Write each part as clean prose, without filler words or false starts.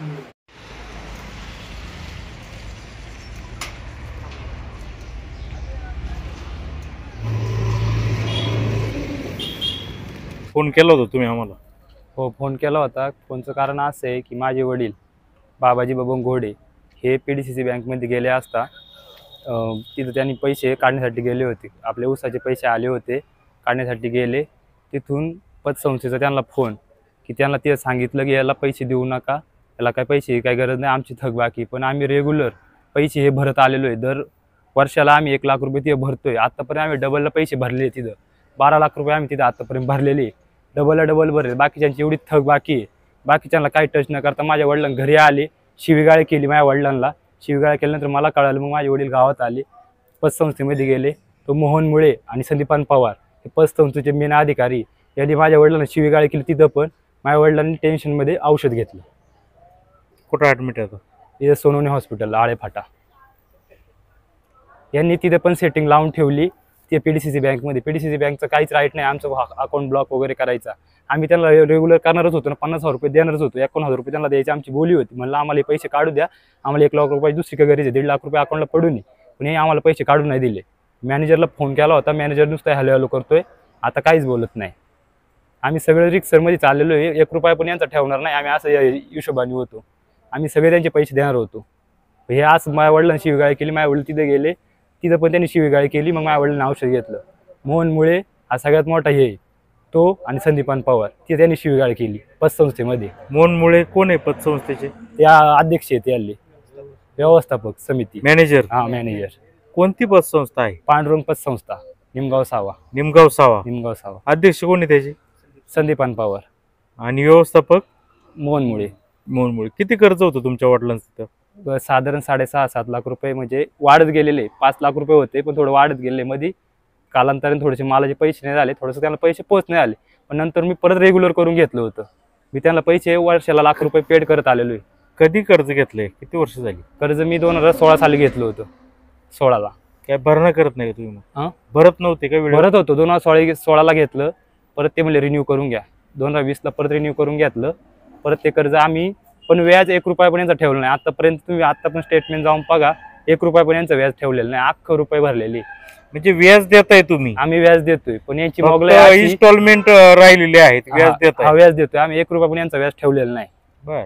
Phone केला होता तुम्ही आम्हाला? हो, फोन केला होता. फोनचं कारण असं आहे की माझे वडील बाबाजी बबन घोडे हे PDCC बँकमध्ये गेले असता तिथं त्यांनी पैसे काढण्यासाठी गेले होते. आपले ऊसाचे पैसे आले होते, काढण्यासाठी गेले. तिथून पतसंस्थेचा त्यांना फोन की त्यांना ते सांगितलं की याला पैसे देऊ नका, याला काय पैसे काही गरज नाही, आमची थकबाकी. पण आम्ही रेग्युलर पैसे हे भरत आलेलो आहे. दर वर्षाला आम्ही 1 लाख रुपये ते भरतोय. आत्तापर्यंत आम्ही डबलला पैसे भरले. तिथं 12 लाख रुपये आम्ही तिथं आत्तापर्यंत भरलेले. डबल भरले. बाकीच्यांची एवढी थक बाकी आहे. बाकीच्यांना काही टच न करता माझ्या वडिलांना घरी आले, शिवीगाळ केली माझ्या वडिलांना. शिवीगाळ केल्यानंतर मला कळालं. मग माझे वडील गावात आले, पतसंस्थेमध्ये गेले. तो मोहन मुळे आणि संदीपान पवार हे पतसंस्थेचे मेन अधिकारी यांनी माझ्या वडिलांना शिवीगाळ केली. तिथं पण माझ्या वडिलांनी टेन्शनमध्ये औषध घेतलं. कुठं ॲडमिट आहे? इथं सोनवणे हॉस्पिटल आळेफाटा. यांनी तिथे पण सेटिंग लावून ठेवली ते PDCC बँकमध्ये. PDCC बँकचं काहीच राईट नाही आमचं अकाउंट ब्लॉक वगैरे करायचा. आम्ही त्यांना रेग्युलर करणारच होतो ना, 50,000 रुपये देणारच होतो. 51,000 रुपये त्यांना द्यायची आमची बोली होती. म्हणलं आम्हाला हे पैसे काढू द्या, आम्हाला 1 लाख रुपये दुसरी का गरज आहे, 1.5 लाख रुपये अकाउंटला पडू नये. पण हे आम्हाला पैसे काढून नाही दिले. मॅनेजरला फोन केला होता, मॅनेजर नुसतं हॅलो हॅलो करतोय, आता काहीच बोलत नाही. आम्ही सगळे रिक्सरमध्ये चाललेलो आहे. 1 रुपया पण यांचा ठेवणार नाही आम्ही, असं हिशोबाने होतो. आम्ही सगळे त्यांचे पैसे देणार होतो. हे आज माझ्या वडिलांनी शिवीगाळ केली. माझ्या वडील तिथे गेले, तिथं पण त्यांनी शिवीगाळ केली. मग माझ्या वडिलांनी औषध घेतलं. मोहन मुळे हा सगळ्यात मोठा हे तो आणि संदीपान पवार ते त्यांनी शिवीगाळ केली पतसंस्थेमध्ये. मोहन मुळे कोण आहे पतसंस्थेचे? त्या अध्यक्ष आहेत याले, व्यवस्थापक समिती मॅनेजर. हा, मॅनेजर. कोणती पतसंस्था आहे? पांडुरंग पतसंस्था, निमगाव सावा. निमगाव सावा. अध्यक्ष कोण आहे त्याचे? संदीपान पवार. आणि व्यवस्थापक? मोहन मुळे. मोहन मुळे. किती कर्ज होतं तुमच्या वडिलांचं तिथं? साधारण 6.5-7 लाख रुपये, म्हणजे वाढत गेलेले. 5 लाख रुपये होते पण थोडं वाढत गेले. मध्ये कालांतराने थोडेसे मालाचे पैसे नाही झाले, थोडंसं त्यांना पैसे पोच नाही आले. पण नंतर मी परत रेग्युलर करून घेतलं होतं. मी त्यांना पैसे वर्षाला 1 लाख रुपये पेड करत आलेलो आहे. कधी कर्ज घेतलंय? किती वर्ष झाली? कर्ज मी 2016 साली घेतलं होतं. 16ला. काय भरणा करत नाही तुम्ही? हां, भरत नव्हते का? भरत होतो. 2016ला घेतलं, परत ते म्हणले रिन्यू करून घ्या. 2020ला परत रिन्यू करून घेतलं. परत ते कर्ज आम्ही पण व्याज 1 रुपया पण यांचं ठेवलं नाही. आतापर्यंत तुम्ही आता पण स्टेटमेंट जाऊन बघा, 1 रुपया पण यांचं व्याज ठेवलेलं नाही. 1 रुपये भरलेली. म्हणजे व्याज देताय तुम्ही? आम्ही व्याज देतोय, पण यांची मोगलाई इन्स्टॉलमेंट राहिलेली आहेत. व्याज देताय? हा, व्याज देतोय आम्ही. 1 रुपया पण यांचा व्याज ठेवलेला नाही. बर.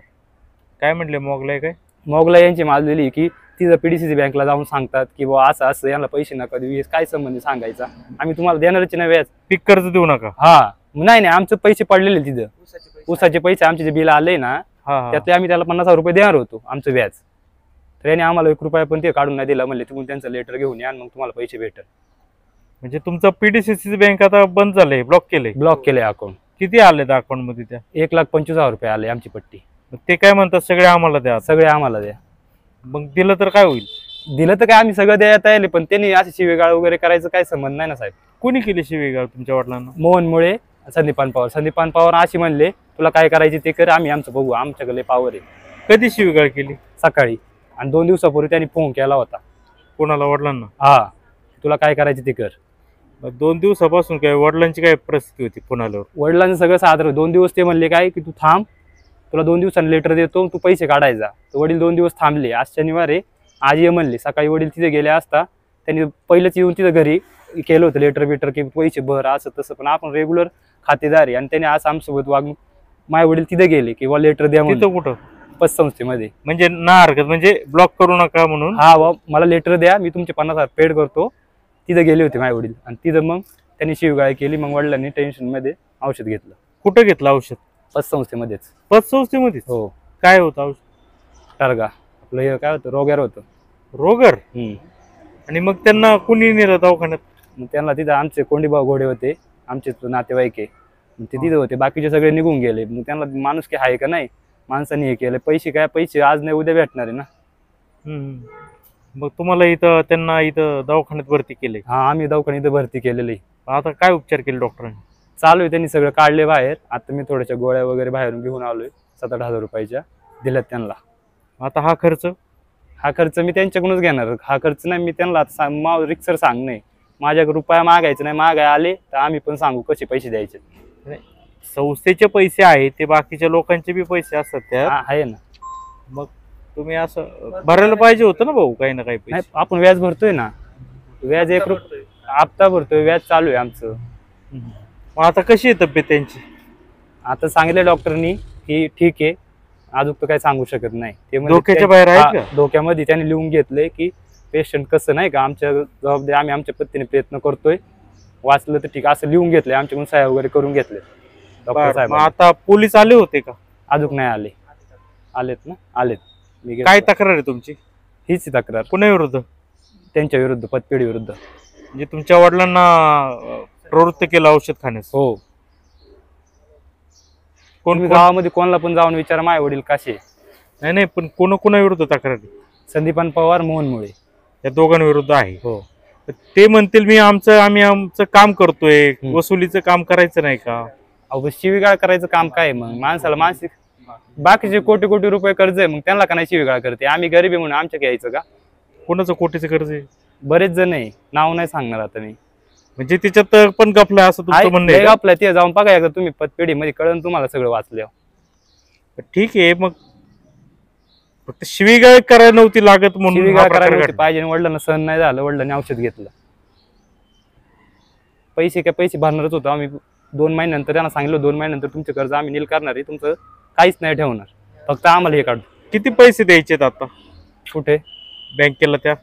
काय म्हटले मोगलाई? काय मोगलाई यांची माल दिली की तिथं PDCC बँकला जाऊन सांगतात की बाबा असं असं यांना पैसे नका देऊ. काय संबंध सांगायचा, आम्ही तुम्हाला देणारच नाही व्याज. पीक कर्ज देऊ नका. हा, नाही आमचं पैसे पडलेले तिथं. ऊसाचे पैसे आमचे जे बिल आले ना, त्यातले आम्ही त्याला 50,000 रुपये देणार होतो आमचं व्याज. तर याने आम्हाला 1 रुपया पण ते काढून नाही दिला. म्हणले तुम्ही त्यांचं लेटर घेऊन या, मग तुम्हाला पैसे भेटेल. म्हणजे तुमचं PDCC बँक आता बंद झालंय, ब्लॉक केलंय अकाउंट. किती आले अकाउंट मध्ये? त्या 1,25,000 रुपये आले आमची पट्टी. ते काय म्हणतात सगळे आम्हाला द्या? सगळे आम्हाला द्या. मग दिलं तर काय होईल? दिलं तर काय आम्ही सगळं द्यायला तयार, पण त्यांनी अशी शिवेगाळ वगैरे करायचं काय संबंध नाही ना साहेब. कोणी केली शिवेगाळ तुमच्या वडिलांना? मोहन मुळे, संदीपान पवार अशी म्हणले तुला काय करायची ते कर, आम्ही आमचं बघू, आमच्याकडे पावर आहे. कधी शिवेगाळ केली? सकाळी. आणि 2 दिवसापूर्वी त्यांनी फोन केला होता. कोणाला? वडिलांना? हा, तुला काय करायचं ते कर. 2 दिवसापासून काय वडिलांची काय परिस्थिती होती? फोन आल्यावर वडिलांचं सगळं साधारण 2 दिवस ते म्हणले काय की तू थांब, तुला 2 दिवसांनी लेटर देतो, तू पैसे काढायचा. तर वडील 2 दिवस थांबले. आज शनिवार आहे, आज ये म्हणले. सकाळी वडील तिथे गेले असता त्यांनी पहिलंच येऊन तिथं घरी केलं होतं लेटर बिटर की पैसे भर असं तसं. पण आपण रेग्युलर खातेदार आहे आणि त्यांनी आज आमच्यासोबत वागणूक. माझे वडील तिथे गेले किंवा लेटर द्या म्हणून. कुठं? पतसंस्थेमध्ये. म्हणजे ना हरकत, म्हणजे ब्लॉक करू नका म्हणून? हा, मला लेटर द्या, मी तुमचे 50,000 पेड करतो. तिथे गेले होते माझे वडील आणि तिथं मग त्यांनी शिवगाळ केली. मग वडिलांनी टेन्शनमध्ये औषध घेतलं. कुठं घेतलं औषध? पतसंस्थेमध्येच. पतसंस्थेमध्ये? हो. काय होतं औषध? टर्गा. आपलं हे काय होतं, रोगर होतं. रोगर? आणि मग त्यांना कुणी नेलं दवाखान्यात? मग त्यांना तिथं आमचे कोंडीभाऊ घोडे होते, आमचे नातेवाईक आहे, ते तिथं होते. बाकीचे सगळे निघून गेले. मग त्यांना माणूस की आहे का नाही, माणसाने हे केलं. पैसे आज नाही उद्या भेटणार आहे ना. मग तुम्हाला इथं त्यांना इथं दवाखान्यात भरती केले? हा, आम्ही दवाखान्यात भरती केलेली. आता काय उपचार केले डॉक्टरांनी? चालू आहे, त्यांनी सगळं काढले बाहेर. आता मी थोड्याशा गोळ्या वगैरे बाहेरून घेऊन आलोय, 7-8 हजार रुपयाच्या दिल्यात त्यांना. आता हा खर्च मी त्यांच्याकडूनच घेणार. हा खर्च नाही, मी त्यांना रिक्सर सांग नाही, माझ्याकडे रुपया मागायचं नाही. मागाय आले तर आम्ही पण सांगू कसे पैसे द्यायचे. संस्थेचे पैसे आहेत ते बाकीच्या लोकांचे बी पैसे असतात त्यात आहे ना. मग तुम्ही असं भरायला पाहिजे होतं ना भाऊ, काही ना काही नाही, पैसे. आपण व्याज भरतोय ना, व्याज 1 रुपया हप्ता भरतोय, व्याज चालू आहे आमचं. मग आता कशी आहे तब्येत त्यांची? आता सांगितलं डॉक्टरनी की ठीक आहे, अजून तर काही सांगू शकत नाही. ते म्हणजे डोक्याच्या बाहेर आहेत का? डोक्यामध्ये त्यांनी लिहून घेतलंय की पेशंट कसं नाही का, आमच्या जबाबदारी आम्ही आमच्या पद्धतीने प्रयत्न करतोय, वाचलं तर ठीक, असं लिहून घेतलंय, आमच्याकडून सह्या वगैरे करून घेतले डॉक्टर बरं, मग साहेब. आता पोलीस आले होते का? अजून नाही आले. आलेत ना, आलेत. मी काय तक्रार आहे तुमची? हीच तक्रार कुणाविरुद्ध? त्यांच्या विरुद्ध, पतपेढी विरुद्ध. म्हणजे तुमच्या वडिलांना प्रवृत्त केलं औषध खाण्यास? हो. कोण तुम्ही कोण? गावामध्ये कोणाला पण जाऊन विचारा, माझे वडील कसे. नाही नाही, पण कोणाविरुद्ध तक्रार आहे? संदीपान पवार, मोहन मुळे. या दोघांविरुद्ध आहे. हो. ते म्हणतील आम्ही आमचं काम करतोय, वसुलीचं काम करायचं नाही का? अहो, शिवीगाळ करायचं काम काय मग? माणसाला मानसिक बाकीचे कोटी कोटी रुपये कर्ज आहे, मग त्यांना का नाही शिवीगाळ करते? आम्ही गरीब आहे म्हणून आमच्या घ्यायचं का? कोणाचं कोटीचं कर्ज आहे? बरेच जण आहे, नाव नाही सांगणार आता मी. म्हणजे त्याच्यात पण गपलाय असं तुमचं म्हणणं आहे का? आपलं ते जाऊन बघा एकदा तुम्ही पतपेढी मध्ये, कळण तुम्हाला सगळं वाचल्यावर. ठीक आहे, मग फक्त शिवीगाळ करायला नव्हती लागत म्हणून हा शिवीगाळ प्रकार करायला नव्हती घडला. पाहिजे, वडिलांना सहन नाही झालं, वडिलांनी औषध घेतलं. पैसे भरणारच होतो आम्ही 2 महिन्यानंतर, त्यांना सांगितलं 2 महिन्यानंतर तुमचे कर्ज आम्ही नील करणार आहे, तुमचं काहीच नाही ठेवणार, फक्त आम्हाला हे काढू. किती पैसे द्यायचेत आता कुठे? बँकेला त्या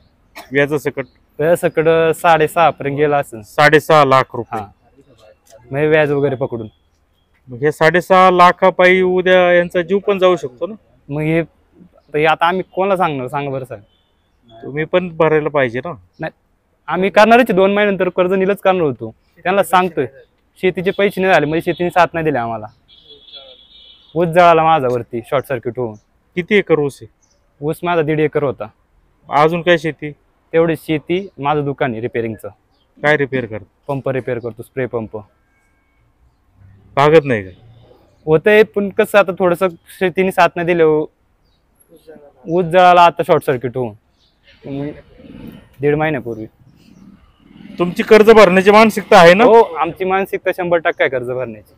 व्याजासकट? व्याजासकट 6.5 पर्यंत गेला असं. 6.5 लाख रुपये. हा, मग व्याज वगैरे पकडून. मग हे 6.5 लाखापायी उद्या यांचा जीव पण जाऊ शकतो ना. मग हे आता आम्ही कोणाला सांगणार, सांगा बरं साहेब. तुम्ही पण भरायला पाहिजे ना. नाही, आम्ही करणारच 2 महिन्यानंतर कर्ज नीलच करणार होतो, त्यांना सांगतोय. शेतीचे पैसे नाही झाले, म्हणजे शेतीने साथ नाही दिले आम्हाला. ऊस जळाला माझा वरती, शॉर्ट सर्किट होऊन. किती एकर ऊस आहे? ऊस माझा 1.5 एकर होता. अजून काय शेती? तेवढी शेती, माझं दुकान आहे रिपेअरिंगचं. काय रिपेअर करत? पंप रिपेअर करतो, स्प्रे पंप. भागत नाही का? होतंय, पण कसं आता थोडंसं शेतीने साथ नाही दिलं, ऊस जळाला आता शॉर्ट सर्किट होऊन 1.5 महिन्यापूर्वी. तुमची कर्ज भरण्याची मानसिकता आहे ना? हो, आमची मानसिकता 100% आहे कर्ज भरण्याची.